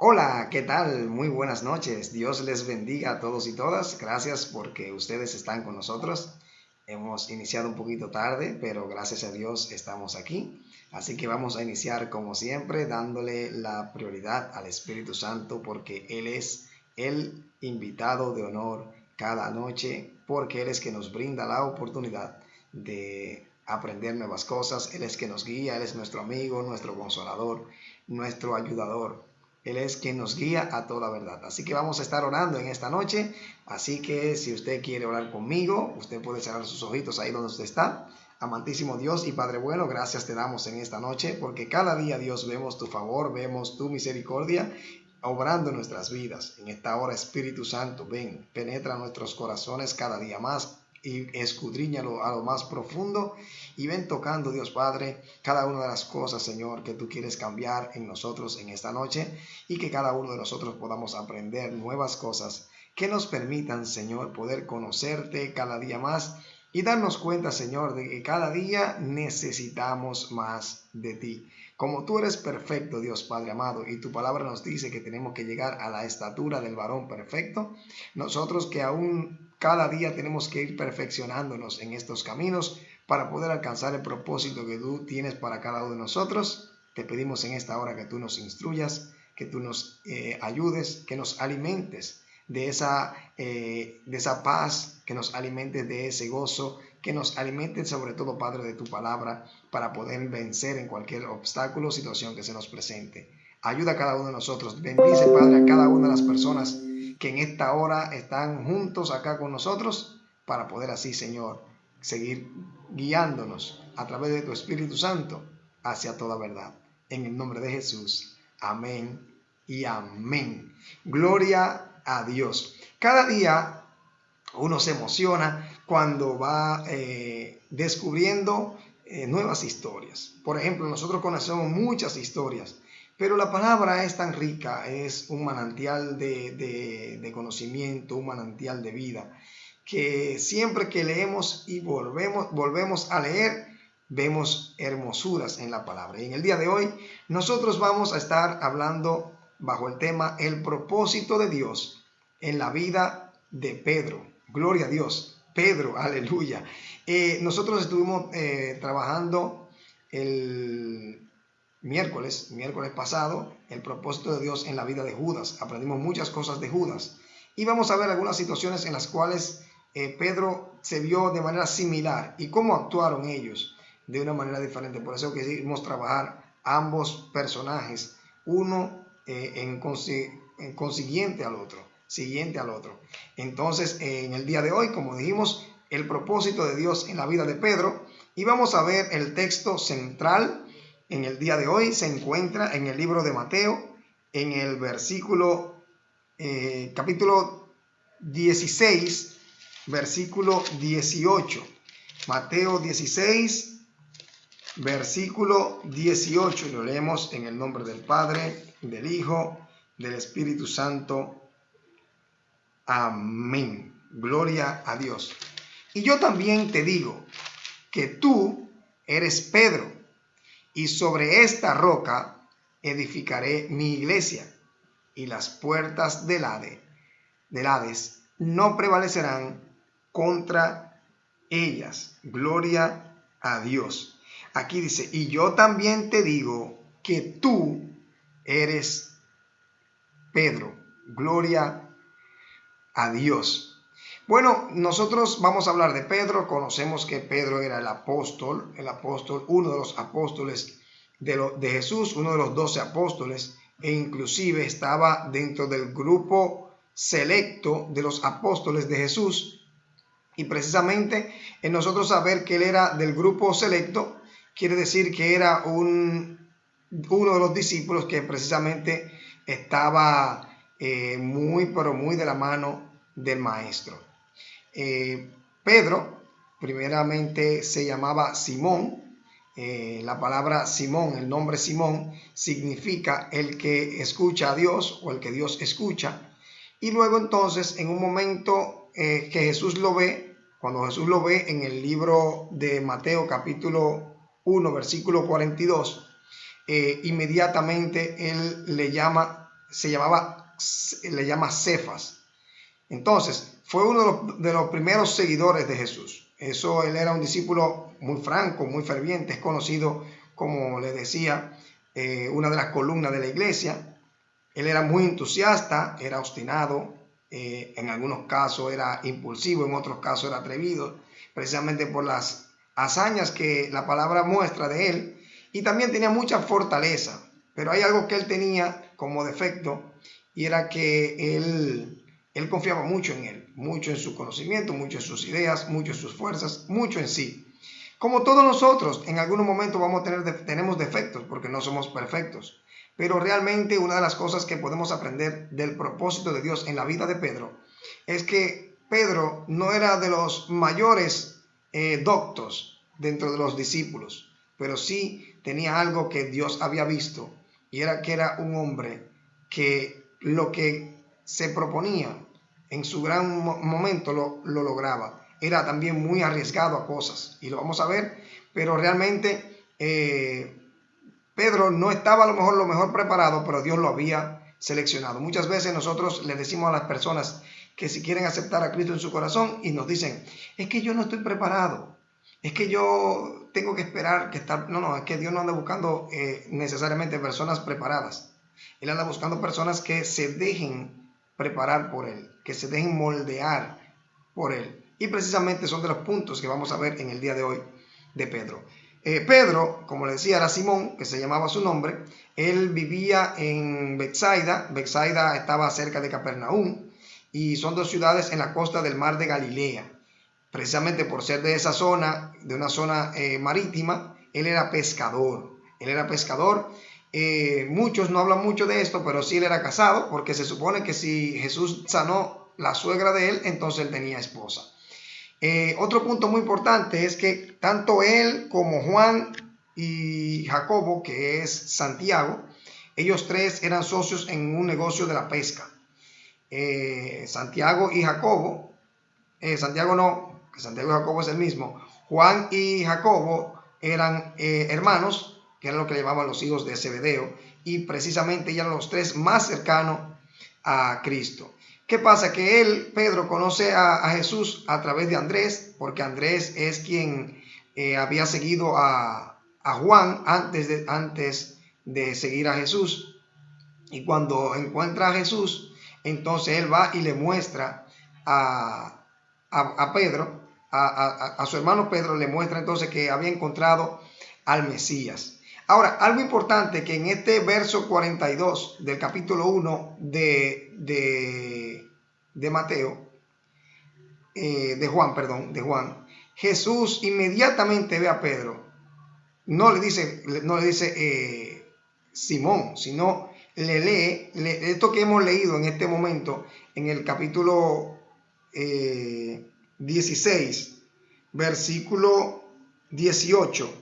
Hola, ¿qué tal? Muy buenas noches. Dios les bendiga a todos y todas. Gracias porque ustedes están con nosotros. Hemos iniciado un poquito tarde, pero gracias a Dios estamos aquí. Así que vamos a iniciar como siempre dándole la prioridad al Espíritu Santo porque Él es el invitado de honor cada noche, porque Él es que nos brinda la oportunidad de aprender nuevas cosas. Él es que nos guía, Él es nuestro amigo, nuestro consolador, nuestro ayudador. Él es quien nos guía a toda verdad. Así que vamos a estar orando en esta noche. Así que si usted quiere orar conmigo, usted puede cerrar sus ojitos ahí donde usted está. Amantísimo Dios y Padre bueno, gracias te damos en esta noche, porque cada día, Dios, vemos tu favor, vemos tu misericordia obrando en nuestras vidas. En esta hora, Espíritu Santo, ven, penetra nuestros corazones cada día más y escudriñalo a lo más profundo y ven tocando, Dios Padre, cada una de las cosas, Señor, que tú quieres cambiar en nosotros en esta noche y que cada uno de nosotros podamos aprender nuevas cosas que nos permitan, Señor, poder conocerte cada día más y darnos cuenta, Señor, de que cada día necesitamos más de ti. Como tú eres perfecto, Dios Padre amado, y tu palabra nos dice que tenemos que llegar a la estatura del varón perfecto, nosotros que aún cada día tenemos que ir perfeccionándonos en estos caminos para poder alcanzar el propósito que tú tienes para cada uno de nosotros. Te pedimos en esta hora que tú nos instruyas, que tú nos ayudes, que nos alimentes de esa paz, que nos alimentes de ese gozo, que nos alimentes sobre todo, Padre, de tu palabra para poder vencer en cualquier obstáculo o situación que se nos presente. Ayuda a cada uno de nosotros. Bendice, Padre, a cada una de las personas que en esta hora están juntos acá con nosotros para poder así, Señor, seguir guiándonos a través de tu Espíritu Santo hacia toda verdad. En el nombre de Jesús. Amén y amén. Gloria a Dios. Cada día uno se emociona cuando va descubriendo nuevas historias. Por ejemplo, nosotros conocemos muchas historias, pero la palabra es tan rica, es un manantial de conocimiento, un manantial de vida, que siempre que leemos y volvemos a leer, vemos hermosuras en la palabra. Y en el día de hoy nosotros vamos a estar hablando bajo el tema el propósito de Dios en la vida de Pedro. Gloria a Dios. Pedro, aleluya. Nosotros estuvimos trabajando el miércoles pasado, el propósito de Dios en la vida de Judas. Aprendimos muchas cosas de Judas. Y vamos a ver algunas situaciones en las cuales Pedro se vio de manera similar y cómo actuaron ellos de una manera diferente. Por eso quisimos trabajar ambos personajes, uno en consiguiente al otro, siguiente al otro. Entonces, en el día de hoy, como dijimos, el propósito de Dios en la vida de Pedro, y vamos a ver el texto central en el día de hoy, se encuentra en el libro de Mateo, en el versículo, capítulo 16, versículo 18. Mateo 16, versículo 18. Y lo leemos en el nombre del Padre, del Hijo, del Espíritu Santo. Amén. Gloria a Dios. Y yo también te digo que tú eres Pedro, y sobre esta roca edificaré mi iglesia, y las puertas del Hades no prevalecerán contra ellas. Gloria a Dios. Aquí dice, y yo también te digo que tú eres Pedro. Gloria a Dios. Bueno, nosotros vamos a hablar de Pedro. Conocemos que Pedro era el apóstol, uno de los apóstoles de Jesús, uno de los 12 apóstoles, e inclusive estaba dentro del grupo selecto de los apóstoles de Jesús. Y precisamente en nosotros saber que él era del grupo selecto, quiere decir que era uno de los discípulos que precisamente estaba pero muy de la mano del maestro. Pedro primeramente se llamaba Simón. La palabra Simón, el nombre Simón, significa el que escucha a Dios o el que Dios escucha. Y luego entonces, en un momento que Jesús lo ve, cuando Jesús lo ve en el libro de Mateo capítulo 1, versículo 42, inmediatamente él le llama le llama Cefas. Entonces, fue uno de los primeros seguidores de Jesús. Él era un discípulo muy franco, muy ferviente, es conocido, como le decía, una de las columnas de la iglesia. Él era muy entusiasta, era obstinado, en algunos casos era impulsivo, en otros casos era atrevido, precisamente por las hazañas que la palabra muestra de él, y también tenía mucha fortaleza. Pero hay algo que él tenía como defecto, y era que él confiaba mucho en él, mucho en su conocimiento, mucho en sus ideas, mucho en sus fuerzas, mucho en sí. Como todos nosotros, en algún momento tenemos defectos, porque no somos perfectos. Pero realmente una de las cosas que podemos aprender del propósito de Dios en la vida de Pedro es que Pedro no era de los mayores doctos dentro de los discípulos, pero sí tenía algo que Dios había visto, y era que era un hombre que lo que se proponía en su gran momento lo lograba. Era también muy arriesgado a cosas, y lo vamos a ver, pero realmente Pedro no estaba a lo mejor preparado, pero Dios lo había seleccionado. Muchas veces nosotros le decimos a las personas que si quieren aceptar a Cristo en su corazón y nos dicen, es que yo no estoy preparado, es que yo tengo que esperar que estar... No, es que Dios no anda buscando necesariamente personas preparadas. Él anda buscando personas que se dejen preparar por Él, que se dejen moldear por Él. Y precisamente son de los puntos que vamos a ver en el día de hoy de Pedro. Pedro, como le decía, era Simón, que se llamaba su nombre. Él vivía en Betsaida. Betsaida estaba cerca de Capernaum, y son dos ciudades en la costa del mar de Galilea. Precisamente por ser de esa zona, de una zona marítima, él era pescador. Muchos no hablan mucho de esto, pero sí él era casado, porque se supone que si Jesús sanó la suegra de él, entonces él tenía esposa. Otro punto muy importante es que tanto él como Juan y Jacobo, que es Santiago, ellos tres eran socios en un negocio de la pesca. Santiago y Jacobo, Santiago y Jacobo es el mismo. Juan y Jacobo eran hermanos, que eran lo que le llamaban los hijos de Zebedeo, y precisamente eran los tres más cercanos a Cristo. ¿Qué pasa? Que Pedro, conoce a Jesús a través de Andrés, porque Andrés es quien había seguido a Juan antes de seguir a Jesús. Y cuando encuentra a Jesús, entonces él va y le muestra a Pedro, a su hermano Pedro, le muestra entonces que había encontrado al Mesías. Ahora, algo importante que en este verso 42 del capítulo 1 de Mateo, de Juan, Jesús inmediatamente ve a Pedro. No le dice Simón, sino le lee esto que hemos leído en este momento en el capítulo 16, versículo 18.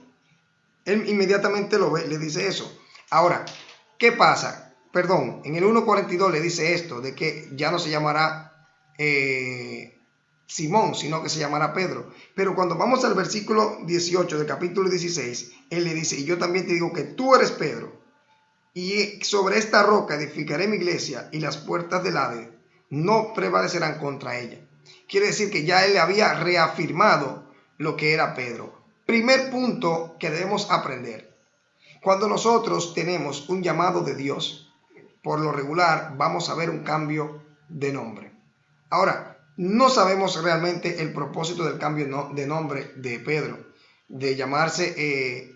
Él inmediatamente lo ve, le dice eso. Ahora, ¿qué pasa? Perdón, en el 1:42 le dice esto, de que ya no se llamará Simón, sino que se llamará Pedro. Pero cuando vamos al versículo 18 del capítulo 16, él le dice, y yo también te digo que tú eres Pedro, y sobre esta roca edificaré mi iglesia, y las puertas del Hades no prevalecerán contra ella. Quiere decir que ya él le había reafirmado lo que era Pedro. Primer punto que debemos aprender. Cuando nosotros tenemos un llamado de Dios, por lo regular vamos a ver un cambio de nombre. Ahora, no sabemos realmente el propósito del cambio de nombre de Pedro, de llamarse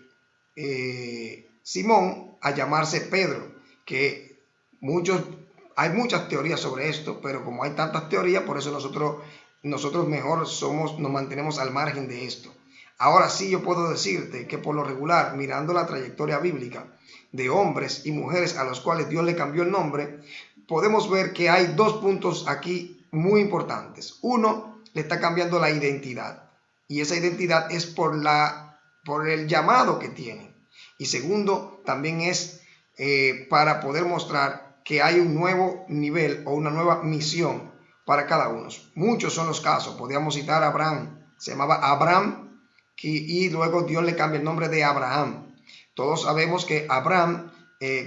Simón a llamarse Pedro, que hay muchas teorías sobre esto, pero como hay tantas teorías, por eso nosotros mejor nos mantenemos al margen de esto. Ahora sí yo puedo decirte que por lo regular, mirando la trayectoria bíblica de hombres y mujeres a los cuales Dios le cambió el nombre, podemos ver que hay dos puntos aquí muy importantes. Uno, le está cambiando la identidad, y esa identidad es por el llamado que tienen. Y segundo, también es para poder mostrar que hay un nuevo nivel o una nueva misión para cada uno. Muchos son los casos. Podríamos citar a Abraham. Se llamaba Abraham y luego Dios le cambia el nombre de Abraham. Todos sabemos que Abraham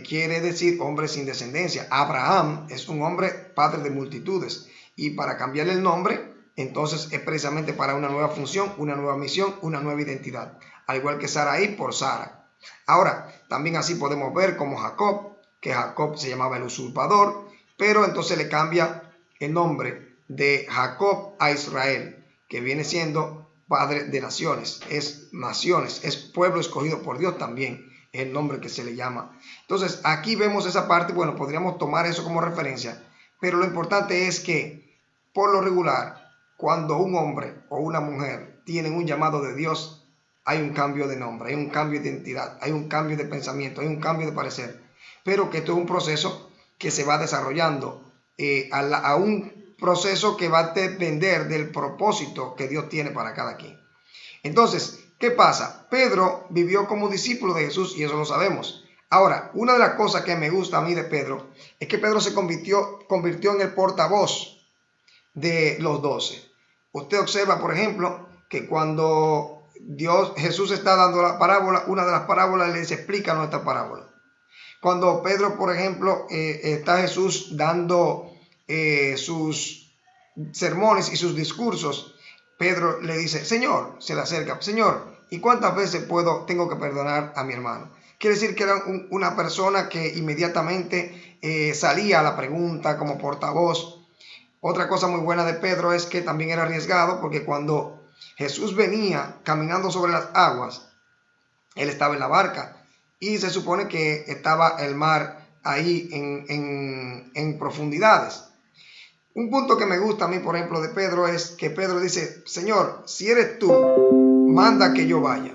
quiere decir hombre sin descendencia. Abraham es un hombre padre de multitudes. Y para cambiarle el nombre, entonces es precisamente para una nueva función, una nueva misión, una nueva identidad. Al igual que Sarai por Sara. Ahora, también así podemos ver como Jacob, que Jacob se llamaba el usurpador, pero entonces le cambia el nombre de Jacob a Israel, que viene siendo padre de naciones, es pueblo escogido por Dios también, es el nombre que se le llama. Entonces, aquí vemos esa parte, bueno, podríamos tomar eso como referencia, pero lo importante es que, por lo regular, cuando un hombre o una mujer tienen un llamado de Dios, hay un cambio de nombre, hay un cambio de identidad, hay un cambio de pensamiento, hay un cambio de parecer, pero que esto es un proceso que se va desarrollando a un proceso que va a depender del propósito que Dios tiene para cada quien. Entonces, ¿qué pasa? Pedro vivió como discípulo de Jesús y eso lo sabemos. Ahora, una de las cosas que me gusta a mí de Pedro es que Pedro se convirtió en el portavoz de los 12. Usted observa, por ejemplo, que cuando Jesús está dando la parábola, una de las parábolas le dice, explícanos esta parábola. Cuando Pedro, por ejemplo, está Jesús dando sus sermones y sus discursos, Pedro le dice, Señor, se le acerca, Señor, ¿y cuántas veces tengo que perdonar a mi hermano? Quiere decir que era una persona que inmediatamente salía a la pregunta como portavoz. Otra cosa muy buena de Pedro es que también era arriesgado, porque cuando Jesús venía caminando sobre las aguas, él estaba en la barca y se supone que estaba el mar ahí en profundidades. Un punto que me gusta a mí, por ejemplo, de Pedro es que Pedro dice, Señor, si eres tú, manda que yo vaya.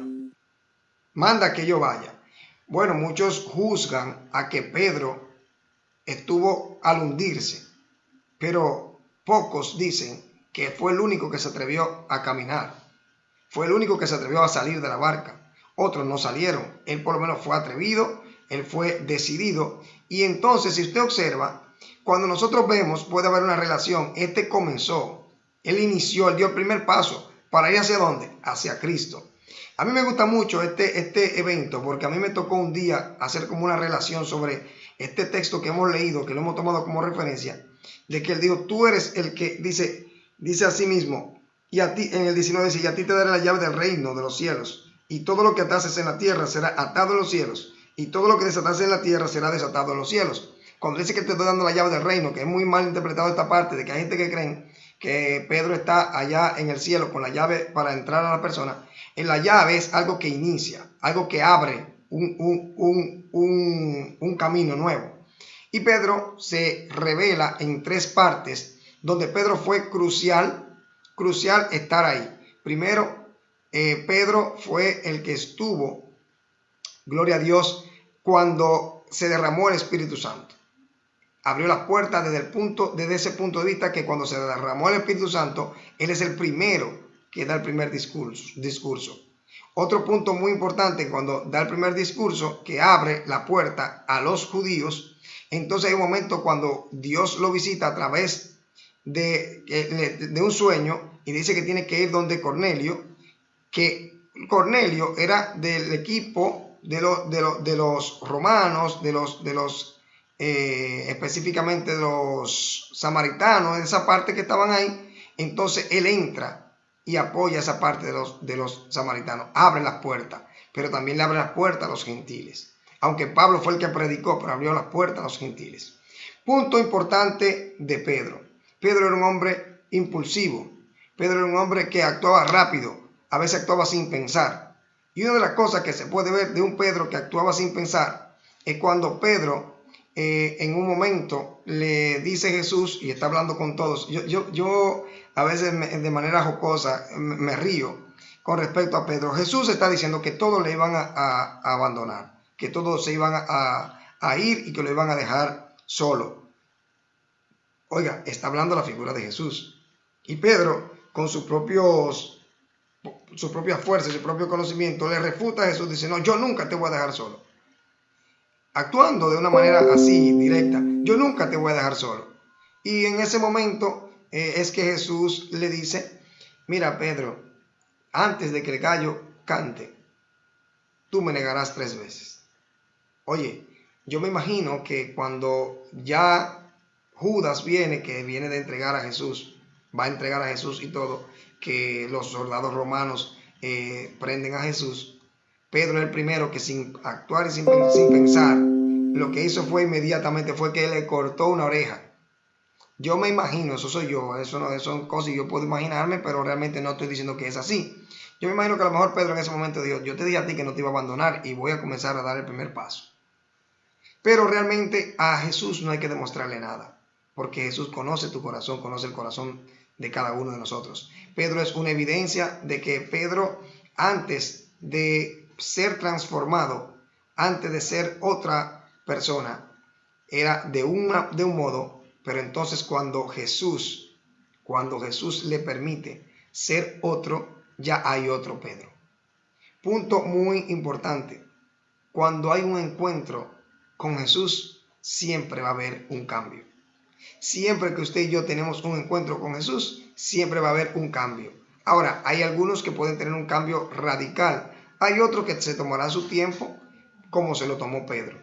Manda que yo vaya. Bueno, muchos juzgan a que Pedro estuvo al hundirse, pero pocos dicen que fue el único que se atrevió a caminar. Fue el único que se atrevió a salir de la barca. Otros no salieron. Él por lo menos fue atrevido, él fue decidido. Y entonces, si usted observa, cuando nosotros vemos, puede haber una relación. Este comenzó, él inició, él dio el primer paso para ir hacia dónde, hacia Cristo. A mí me gusta mucho este evento porque a mí me tocó un día hacer como una relación sobre este texto que hemos leído, que lo hemos tomado como referencia, de que él dijo, tú eres el que dice a sí mismo, y a ti, en el 19 dice, y a ti te daré la llave del reino de los cielos, y todo lo que atases en la tierra será atado en los cielos, y todo lo que desatases en la tierra será desatado en los cielos. Cuando dice que te estoy dando la llave del reino, que es muy mal interpretado esta parte, de que hay gente que creen que Pedro está allá en el cielo con la llave para entrar a la persona. En la llave es algo que inicia, algo que abre un camino nuevo. Y Pedro se revela en 3 partes, donde Pedro fue crucial estar ahí. Primero, Pedro fue el que estuvo, gloria a Dios, cuando se derramó el Espíritu Santo. Abrió las puertas desde ese punto de vista, que cuando se derramó el Espíritu Santo, él es el primero que da el primer discurso. Otro punto muy importante, cuando da el primer discurso, que abre la puerta a los judíos, entonces hay un momento cuando Dios lo visita a través de un sueño y dice que tiene que ir donde Cornelio, que Cornelio era del equipo de los romanos, específicamente de los samaritanos, de esa parte que estaban ahí. Entonces él entra y apoya esa parte de los samaritanos, abre las puertas, pero también le abre las puertas a los gentiles. Aunque Pablo fue el que predicó, pero abrió las puertas a los gentiles. Punto importante de Pedro. Pedro era un hombre impulsivo. Pedro era un hombre que actuaba rápido, a veces actuaba sin pensar. Y una de las cosas que se puede ver de un Pedro que actuaba sin pensar es cuando Pedro en un momento le dice Jesús, y está hablando con todos. Yo a veces de manera jocosa me río con respecto a Pedro. Jesús está diciendo que todos le iban a abandonar, que todos se iban a ir y que lo iban a dejar solo. Oiga, está hablando la figura de Jesús. Y Pedro, con su propia fuerza y su propio conocimiento, le refuta a Jesús, dice, no, yo nunca te voy a dejar solo. Actuando de una manera así, directa, yo nunca te voy a dejar solo. Y en ese momento es que Jesús le dice, mira Pedro, antes de que el gallo cante, tú me negarás 3 veces. Oye, Yo me imagino que cuando ya Judas viene, que viene de entregar a Jesús, va a entregar a Jesús y todo, que los soldados romanos prenden a Jesús, Pedro es el primero que sin actuar y sin pensar, lo que hizo fue inmediatamente fue que le cortó una oreja. Yo me imagino, eso soy yo, eso no son cosas que yo puedo imaginarme, pero realmente no estoy diciendo que es así. Yo me imagino que a lo mejor Pedro en ese momento dijo, yo te dije a ti que no te iba a abandonar y voy a comenzar a dar el primer paso. Pero realmente a Jesús no hay que demostrarle nada, porque Jesús conoce tu corazón, conoce el corazón de cada uno de nosotros. Pedro es una evidencia de que Pedro, antes de ser transformado, antes de ser otra persona, era de un modo, pero entonces cuando Jesús le permite ser otro, ya hay otro Pedro. Punto muy importante. Cuando hay un encuentro con Jesús, siempre va a haber un cambio. Siempre que usted y yo tenemos un encuentro con Jesús, siempre va a haber un cambio. Ahora, hay algunos que pueden tener un cambio radical. Hay otros que se tomará su tiempo, como se lo tomó Pedro.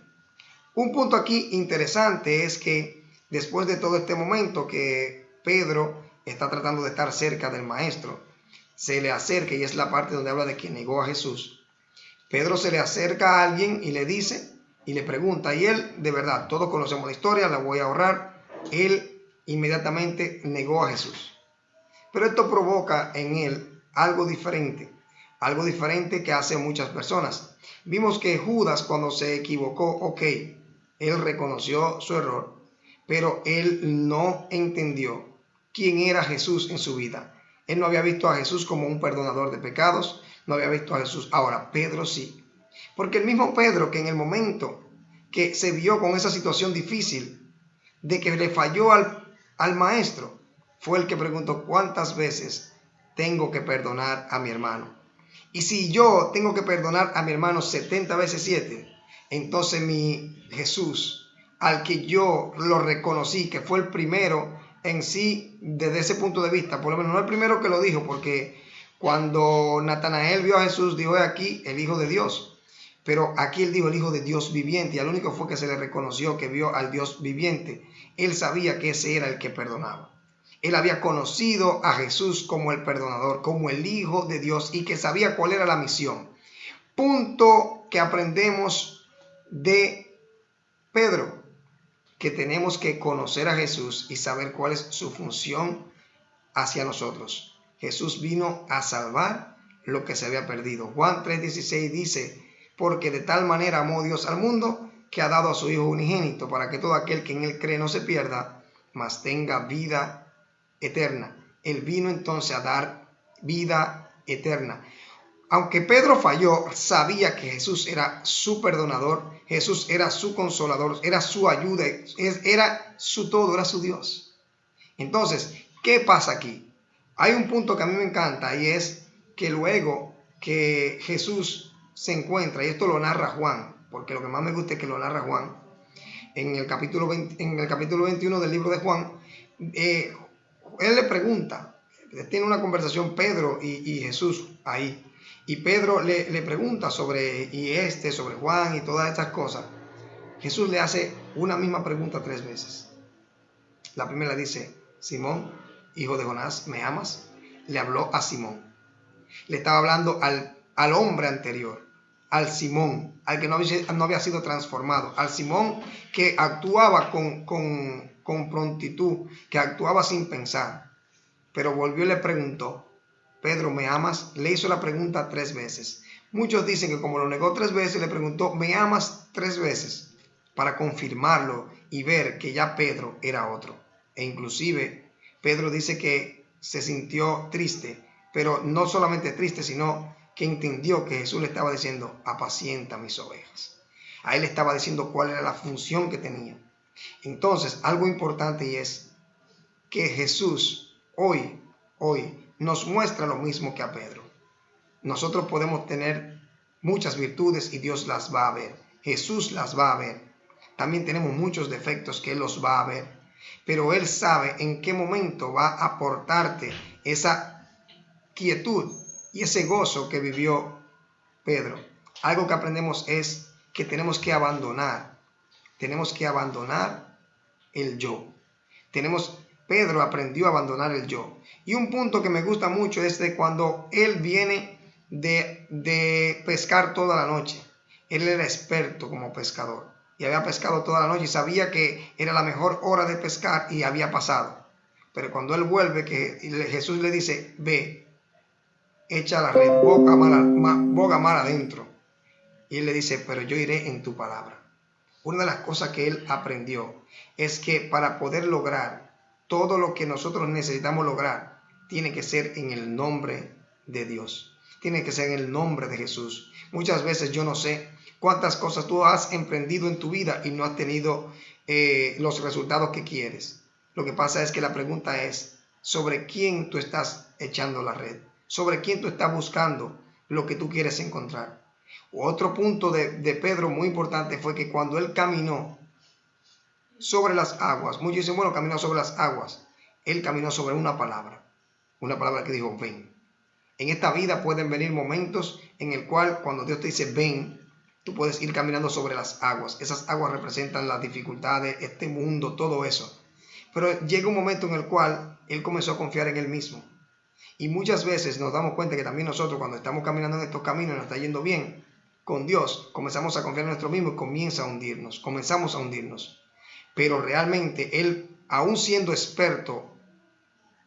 Un punto aquí interesante es que después de todo este momento que Pedro está tratando de estar cerca del maestro, se le acerca, y es la parte donde habla de que negó a Jesús. Pedro se le acerca a alguien y le dice, y le pregunta, y él, de verdad, todos conocemos la historia, la voy a ahorrar, él inmediatamente negó a Jesús. Pero esto provoca en él algo diferente que hace muchas personas. Vimos que Judas, cuando se equivocó, ok, él reconoció su error, pero él no entendió quién era Jesús en su vida. Él no había visto a Jesús como un perdonador de pecados, no había visto a Jesús. Ahora, Pedro sí. Porque el mismo Pedro, que en el momento que se vio con esa situación difícil, de que le falló al maestro, fue el que preguntó, ¿cuántas veces tengo que perdonar a mi hermano? Y si yo tengo que perdonar a mi hermano 70 veces 7, entonces mi Jesús, al que yo lo reconocí, que fue el primero en sí, desde ese punto de vista, por lo menos no el primero que lo dijo, porque cuando Natanael vio a Jesús, dijo, he aquí el Hijo de Dios. Pero aquí él dijo el Hijo de Dios viviente, y al único fue que se le reconoció que vio al Dios viviente. Él sabía que ese era el que perdonaba. Él había conocido a Jesús como el perdonador, como el Hijo de Dios, y que sabía cuál era la misión. Punto que aprendemos de Pedro, que tenemos que conocer a Jesús y saber cuál es su función hacia nosotros. Jesús vino a salvar lo que se había perdido. Juan 3:16 dice, porque de tal manera amó Dios al mundo, que ha dado a su Hijo unigénito, para que todo aquel que en él cree no se pierda, mas tenga vida eterna. Él vino entonces a dar vida eterna. Aunque Pedro falló, sabía que Jesús era su perdonador, Jesús era su consolador, era su ayuda, era su todo, era su Dios. Entonces, ¿qué pasa aquí? Hay un punto que a mí me encanta, y es que luego que Jesús se encuentra, y esto lo narra Juan, porque lo que más me gusta es que lo narra Juan, en el capítulo 21 del libro de Juan, él le pregunta, tiene una conversación Pedro y Jesús ahí, y Pedro le pregunta sobre Juan y todas estas cosas. Jesús le hace una misma pregunta 3 veces. La primera dice, Simón, hijo de Jonás, ¿me amas? Le habló a Simón. Le estaba hablando al hombre anterior, al Simón, al que no había sido transformado, al Simón que actuaba con prontitud, que actuaba sin pensar. Pero volvió y le preguntó, Pedro, ¿me amas? Le hizo la pregunta 3 veces. Muchos dicen que como lo negó 3 veces, le preguntó, ¿me amas? 3 veces, para confirmarlo y ver que ya Pedro era otro. E inclusive Pedro dice que se sintió triste, pero no solamente triste, sino que entendió que Jesús le estaba diciendo, apacienta mis ovejas. A él le estaba diciendo cuál era la función que tenía. Entonces, algo importante y es que Jesús hoy nos muestra lo mismo que a Pedro. Nosotros podemos tener muchas virtudes y Dios las va a ver. Jesús las va a ver. También tenemos muchos defectos que Él los va a ver. Pero Él sabe en qué momento va a aportarte esa quietud y ese gozo que vivió Pedro. Algo que aprendemos es que tenemos que abandonar tenemos que abandonar el yo. Pedro aprendió a abandonar el yo. Y un punto que me gusta mucho es de cuando él viene de pescar toda la noche. Él era experto como pescador y había pescado toda la noche y sabía que era la mejor hora de pescar y había pasado. Pero cuando él vuelve, que Jesús le dice, ve, echa la red boga mar adentro. Y él le dice, pero yo iré en tu palabra. Una de las cosas que él aprendió es que para poder lograr todo lo que nosotros necesitamos lograr, tiene que ser en el nombre de Dios. Tiene que ser en el nombre de Jesús. Muchas veces yo no sé cuántas cosas tú has emprendido en tu vida y no has tenido los resultados que quieres. Lo que pasa es que la pregunta es, ¿sobre quién tú estás echando la red? ¿Sobre quién tú estás buscando lo que tú quieres encontrar? Otro punto de Pedro muy importante fue que cuando él caminó sobre las aguas, muchos dicen, bueno, caminó sobre las aguas. Él caminó sobre una palabra que dijo, ven. En esta vida pueden venir momentos en el cual cuando Dios te dice, ven, tú puedes ir caminando sobre las aguas. Esas aguas representan las dificultades, este mundo, todo eso. Pero llega un momento en el cual él comenzó a confiar en él mismo. Y muchas veces nos damos cuenta que también nosotros cuando estamos caminando en estos caminos y nos está yendo bien con Dios, comenzamos a confiar en nosotros mismos y comenzamos a hundirnos. Pero realmente él, aún siendo experto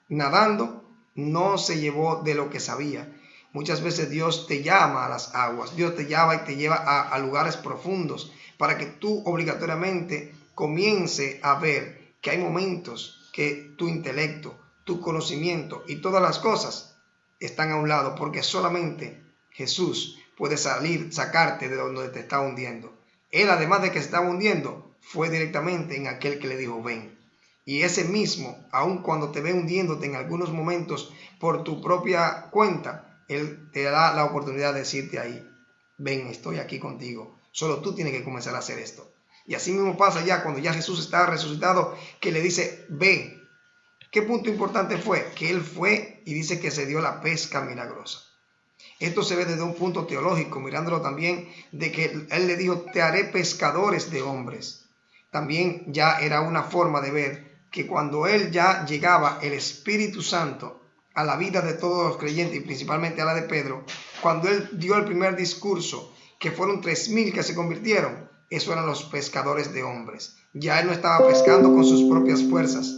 nadando, no se llevó de lo que sabía. Muchas veces Dios te llama a las aguas, Dios te llama y te lleva a lugares profundos para que tú obligatoriamente comience a ver que hay momentos que tu intelecto, tu conocimiento y todas las cosas están a un lado, porque solamente Jesús puede sacarte de donde te está hundiendo. Él, además de que se estaba hundiendo, fue directamente en aquel que le dijo, ven. Y ese mismo, aun cuando te ve hundiéndote en algunos momentos por tu propia cuenta, Él te da la oportunidad de decirte ahí, ven, estoy aquí contigo. Solo tú tienes que comenzar a hacer esto. Y así mismo pasa ya cuando ya Jesús está resucitado, que le dice, ve. ¿Qué punto importante fue? Que Él fue y dice que se dio la pesca milagrosa. Esto se ve desde un punto teológico, mirándolo también de que Él le dijo, te haré pescadores de hombres. También ya era una forma de ver que cuando Él ya llegaba el Espíritu Santo a la vida de todos los creyentes y principalmente a la de Pedro, cuando Él dio el primer discurso, que fueron 3,000 que se convirtieron, eso eran los pescadores de hombres. Ya Él no estaba pescando con sus propias fuerzas,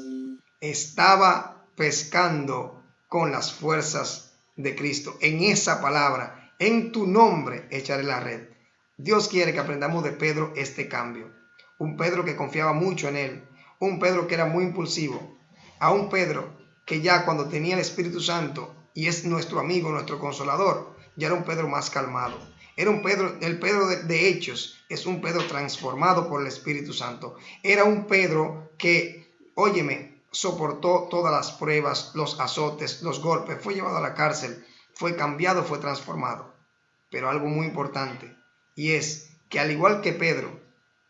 estaba pescando con las fuerzas de Cristo. En esa palabra, en tu nombre echaré la red. Dios quiere que aprendamos de Pedro este cambio. Un Pedro que confiaba mucho en Él, un Pedro que era muy impulsivo, a un Pedro que ya cuando tenía el Espíritu Santo y es nuestro amigo, nuestro consolador, ya era un Pedro más calmado. Era un Pedro, el Pedro de Hechos es un Pedro transformado por el Espíritu Santo. Era un Pedro que, óyeme, soportó todas las pruebas, los azotes, los golpes, fue llevado a la cárcel, fue cambiado, fue transformado. Pero algo muy importante, y es que al igual que Pedro,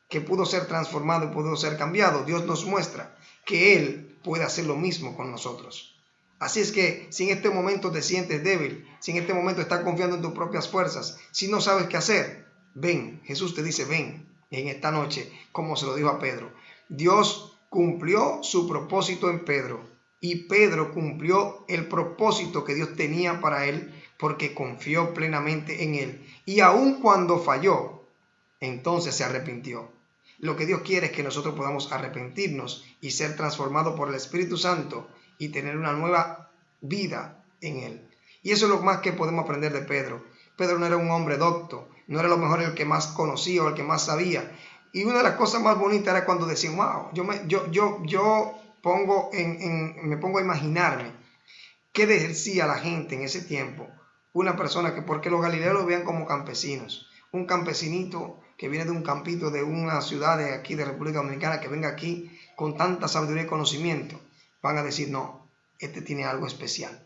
que pudo ser transformado y pudo ser cambiado, Dios nos muestra que Él puede hacer lo mismo con nosotros. Así es que si en este momento te sientes débil, si en este momento estás confiando en tus propias fuerzas, si no sabes qué hacer, ven. Jesús te dice, ven en esta noche, como se lo dijo a Pedro. Dios cumplió su propósito en Pedro y Pedro cumplió el propósito que Dios tenía para él porque confió plenamente en Él. Y aun cuando falló, entonces se arrepintió. Lo que Dios quiere es que nosotros podamos arrepentirnos y ser transformados por el Espíritu Santo y tener una nueva vida en Él. Y eso es lo más que podemos aprender de Pedro. Pedro no era un hombre docto, no era a lo mejor el que más conocía o el que más sabía. Y una de las cosas más bonitas era cuando decían, wow, me pongo a imaginarme qué decía la gente en ese tiempo. Una persona que, porque los galileos lo veían como campesinos, un campesinito que viene de un campito de una ciudad de aquí de República Dominicana, que venga aquí con tanta sabiduría y conocimiento, van a decir, no, este tiene algo especial.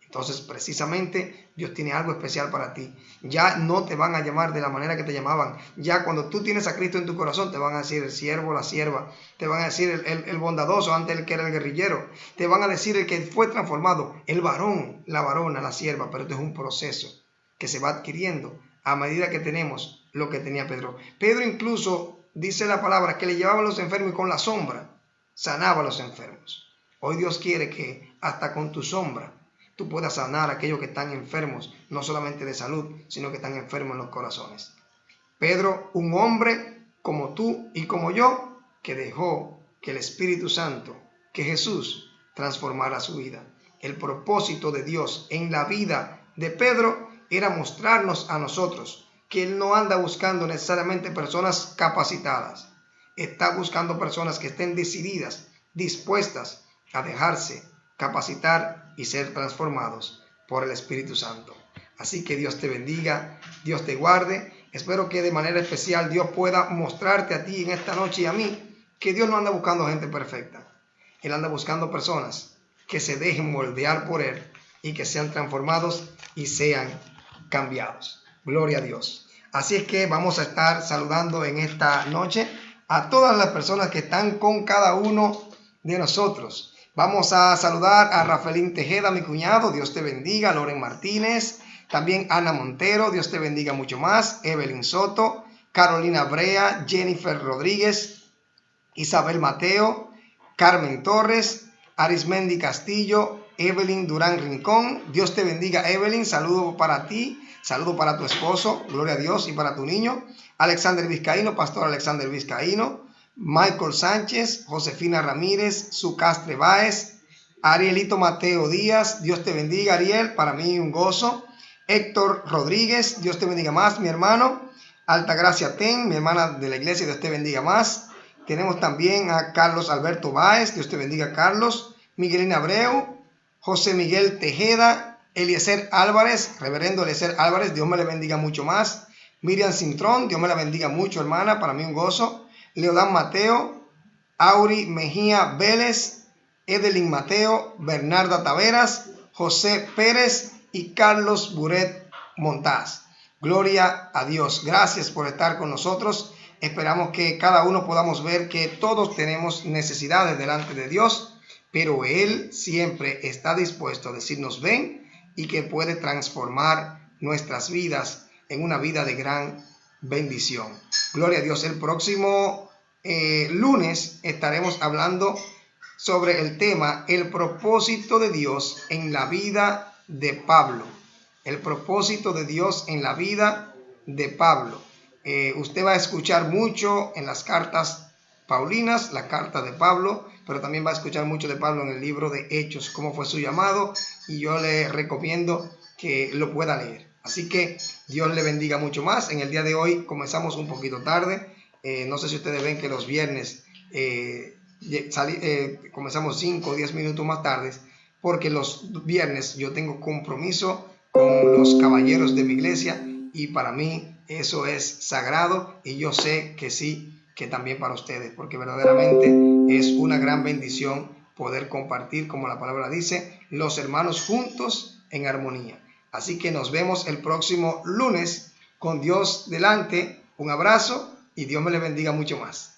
Entonces, precisamente, Dios tiene algo especial para ti. Ya no te van a llamar de la manera que te llamaban. Ya cuando tú tienes a Cristo en tu corazón, te van a decir el siervo, la sierva. Te van a decir el bondadoso, antes el que era el guerrillero. Te van a decir el que fue transformado, el varón, la varona, la sierva. Pero esto es un proceso que se va adquiriendo a medida que tenemos lo que tenía Pedro. Pedro incluso dice la palabra que le llevaba a los enfermos y con la sombra sanaba a los enfermos. Hoy Dios quiere que hasta con tu sombra tú puedas sanar a aquellos que están enfermos, no solamente de salud, sino que están enfermos en los corazones. Pedro, un hombre como tú y como yo, que dejó que el Espíritu Santo, que Jesús, transformara su vida. El propósito de Dios en la vida de Pedro era mostrarnos a nosotros que Él no anda buscando necesariamente personas capacitadas. Está buscando personas que estén decididas, dispuestas a dejarse capacitar y ser transformados por el Espíritu Santo. Así que Dios te bendiga, Dios te guarde. Espero que de manera especial Dios pueda mostrarte a ti en esta noche y a mí que Dios no anda buscando gente perfecta. Él anda buscando personas que se dejen moldear por Él y que sean transformados y sean cambiados. Gloria a Dios. Así es que vamos a estar saludando en esta noche a todas las personas que están con cada uno de nosotros. Vamos a saludar a Rafaelín Tejeda, mi cuñado, Dios te bendiga. Loren Martínez, también Ana Montero, Dios te bendiga mucho más. Evelyn Soto, Carolina Brea, Jennifer Rodríguez, Isabel Mateo, Carmen Torres, Arismendi Castillo, Evelyn Durán Rincón. Dios te bendiga, Evelyn. Saludo para ti, saludo para tu esposo, gloria a Dios, y para tu niño. Alexander Vizcaíno, Pastor Alexander Vizcaíno, Michael Sánchez, Josefina Ramírez, Sucastre Báez, Arielito Mateo Díaz. Dios te bendiga, Ariel, para mí un gozo. Héctor Rodríguez, Dios te bendiga más, mi hermano. Altagracia Ten, mi hermana de la iglesia, Dios te bendiga más. Tenemos también a Carlos Alberto Báez, Dios te bendiga, Carlos. Miguelina Abreu, José Miguel Tejeda, Eliezer Álvarez, reverendo Eliezer Álvarez, Dios me le bendiga mucho más. Miriam Cintrón, Dios me la bendiga mucho, hermana, para mí un gozo. Leodán Mateo, Auri Mejía Vélez, Edelín Mateo, Bernarda Taveras, José Pérez y Carlos Buret Montaz. Gloria a Dios. Gracias por estar con nosotros. Esperamos que cada uno podamos ver que todos tenemos necesidades delante de Dios, pero Él siempre está dispuesto a decirnos ven y que puede transformar nuestras vidas en una vida de gran bendición. Gloria a Dios. El próximo lunes estaremos hablando sobre el tema el propósito de Dios en la vida de Pablo. El propósito de Dios en la vida de Pablo. Usted va a escuchar mucho en las cartas paulinas, la carta de Pablo, pero también va a escuchar mucho de Pablo en el libro de Hechos, cómo fue su llamado, y yo le recomiendo que lo pueda leer. Así que Dios le bendiga mucho más. En el día de hoy comenzamos un poquito tarde. No sé si ustedes ven que los viernes comenzamos 5 o 10 minutos más tarde, porque los viernes yo tengo compromiso con los caballeros de mi iglesia y para mí eso es sagrado, y yo sé que sí, que también para ustedes, porque verdaderamente es una gran bendición poder compartir, como la palabra dice, los hermanos juntos en armonía. Así que nos vemos el próximo lunes con Dios delante. Un abrazo y Dios me le bendiga mucho más.